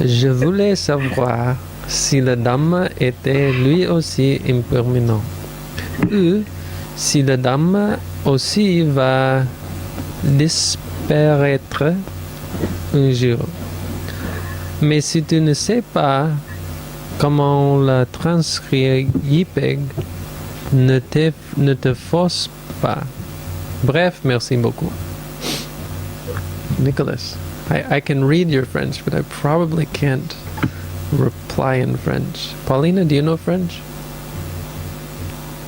Je voulais savoir si le Dhamma était lui aussi impermanent, ou si le Dhamma aussi va disparaître un jour. Mais si tu ne sais pas comment la transcrire JPEG, ne te force pas. Bref, merci beaucoup. Nicholas, I can read your French, but I probably can't reply in French. Paulina, do you know French?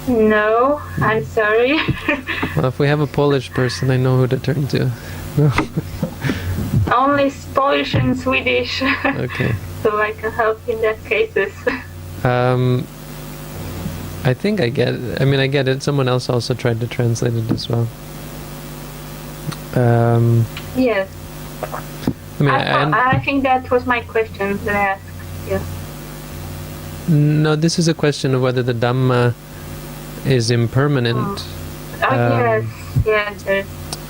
No, I'm sorry. Well, if we have a Polish person, I know who to turn to. Only Polish and Swedish. Okay. So I can help in that cases. I think I get it. I mean, I get it. Someone else also tried to translate it as well. Yes. I mean, I think that was my question that I asked. Yeah. No, this is a question of whether the Dhamma is impermanent. Yes.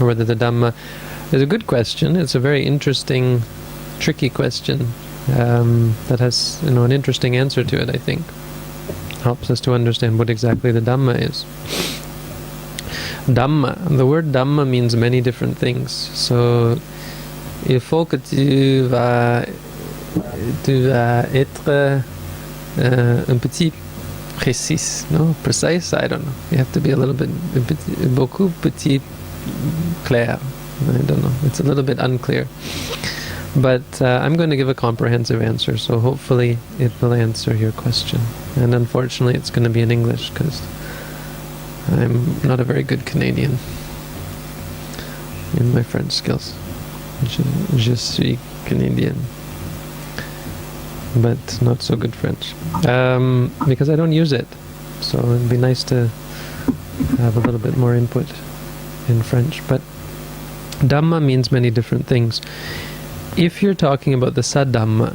Or whether the Dhamma is a good question. It's a very interesting, tricky question that has, an interesting answer to it, I think. Helps us to understand what exactly the Dhamma is. Dhamma. The word Dhamma means many different things. So, il faut que tu vas être un petit précis, no? Precise? I don't know. You have to be a little bit, beaucoup petit clair. I don't know. It's a little bit unclear. But I'm going to give a comprehensive answer, so hopefully it will answer your question. And unfortunately, it's going to be in English, because I'm not a very good Canadian in my French skills. Je suis Canadian, but not so good French, because I don't use it. So it'd be nice to have a little bit more input in French. But Dhamma means many different things. If you're talking about the Saddhamma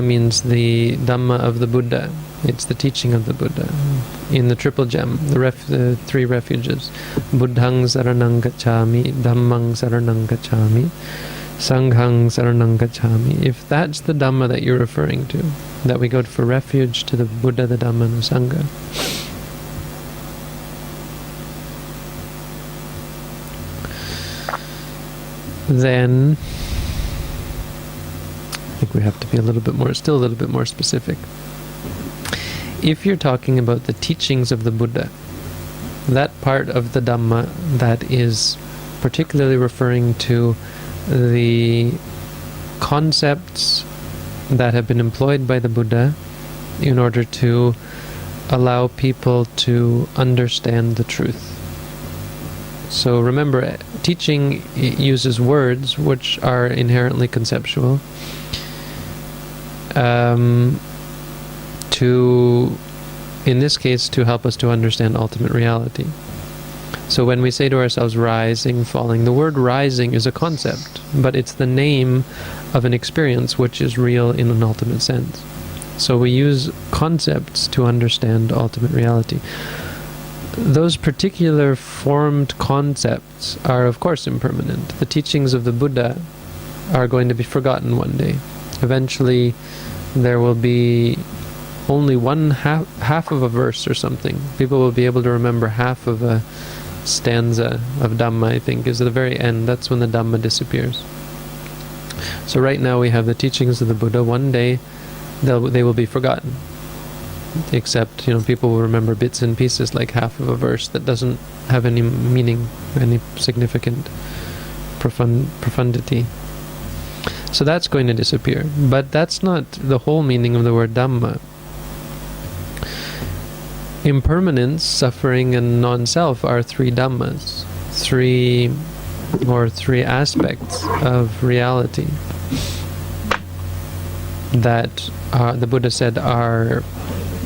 means the Dhamma of the Buddha. It's the teaching of the Buddha. In the Triple Gem, the three refuges, Buddhang Saranang Gacchami, Dhammang Saranang Gacchami, Sanghang Saranang Gacchami. If that's the Dhamma that you're referring to, that we go for refuge to the Buddha, the Dhamma, and the Sangha, then I think we have to be still a little bit more specific. If you're talking about the teachings of the Buddha, that part of the Dhamma that is particularly referring to the concepts that have been employed by the Buddha in order to allow people to understand the truth. So remember, teaching uses words which are inherently conceptual in this case, to help us to understand ultimate reality. So when we say to ourselves rising, falling, the word rising is a concept, but it's the name of an experience which is real in an ultimate sense. So we use concepts to understand ultimate reality. Those particular formed concepts are, of course, impermanent. The teachings of the Buddha are going to be forgotten one day. Eventually, there will be only half of a verse or something. People will be able to remember half of a stanza of Dhamma, I think, is at the very end. That's when the Dhamma disappears. So right now we have the teachings of the Buddha. One day, they will be forgotten. Except, people will remember bits and pieces, like half of a verse that doesn't have any meaning, any significant profundity. So that's going to disappear. But that's not the whole meaning of the word Dhamma. Impermanence, suffering, and non-self are three Dhammas, three aspects of reality that the Buddha said are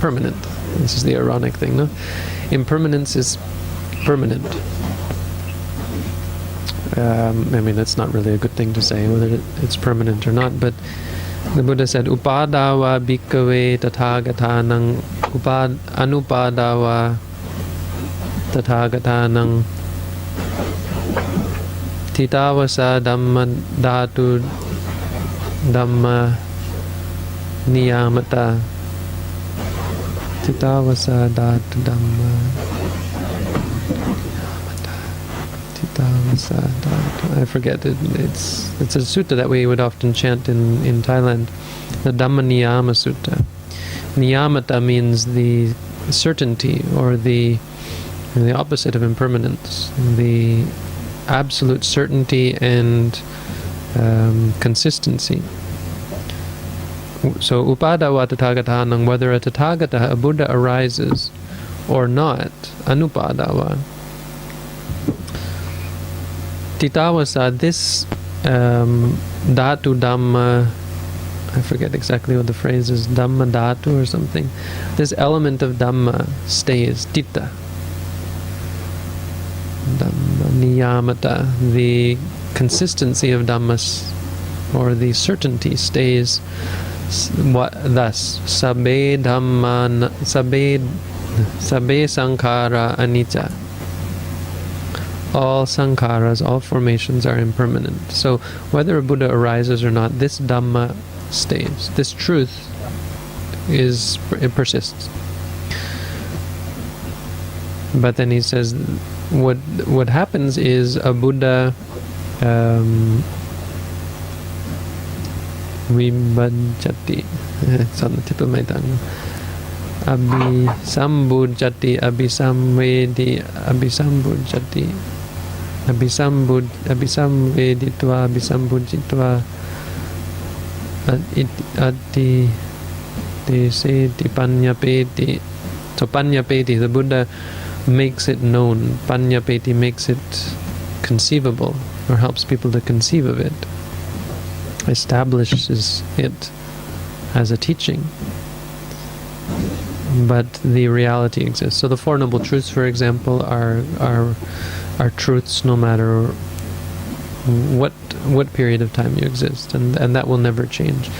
permanent. This is the ironic thing, no? Impermanence is permanent. I mean, that's not really a good thing to say, whether it's permanent or not, but the Buddha said, Upadawa bhikkhave tathagatanang anupadawa tathagatanang titavasa dhamma dhatu Dhamma niyamata titavasa dhatu Dhamma titavasa dhatu. I forget it. It's a sutta that we would often chant in Thailand, the Dhamma Niyama Sutta. Niyamata means the certainty, or the opposite of impermanence, the absolute certainty and consistency. So upadawa tathagatanang, whether a tathagata, a Buddha, arises or not, anupadawa. Titavasa, this dhatu Dhamma, I forget exactly what the phrase is, Dhamma dhatu or something. This element of Dhamma stays, tita. Dhamma niyamata, the consistency of Dhammas, or the certainty, stays. Thus, sabbe dhamma, sabbe sankhara anicca. All sankharas, all formations are impermanent. So whether a Buddha arises or not, this Dhamma stays. This truth it persists. But then he says, what happens is a Buddha vibhajati. It's on the tip of my tongue. Abhisambhujati, abhisamvedi, abhisambhujati, abhisamveditva, abhisambhujitva, ati deseti panyapeti. So panyapeti, the Buddha makes it known. Panyapeti makes it conceivable, or helps people to conceive of it, establishes it as a teaching. But the reality exists. So the Four Noble Truths, for example, are truths no matter what period of time you exist, and that will never change.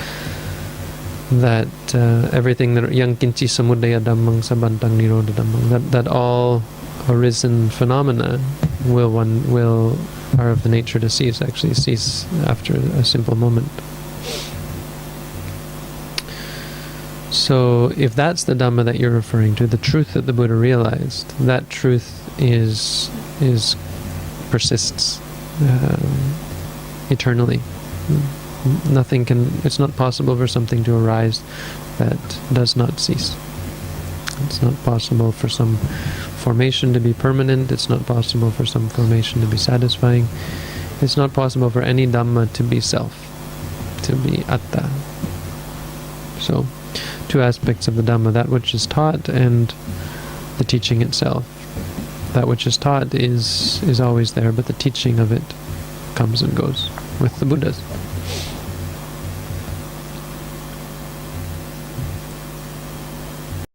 That everything that yang kinchi samudaya dhammang sabantang nirodha dhammang, that all arisen phenomena are of the nature to cease, actually cease after a simple moment. So if that's the Dhamma that you're referring to, the truth that the Buddha realized, that truth persists eternally. It's not possible for something to arise that does not cease. It's not possible for some formation to be permanent. It's not possible for some formation to be satisfying. It's not possible for any Dhamma to be self, to be atta. So, two aspects of the Dhamma, that which is taught and the teaching itself. That which is taught is always there, but the teaching of it comes and goes with the Buddhas.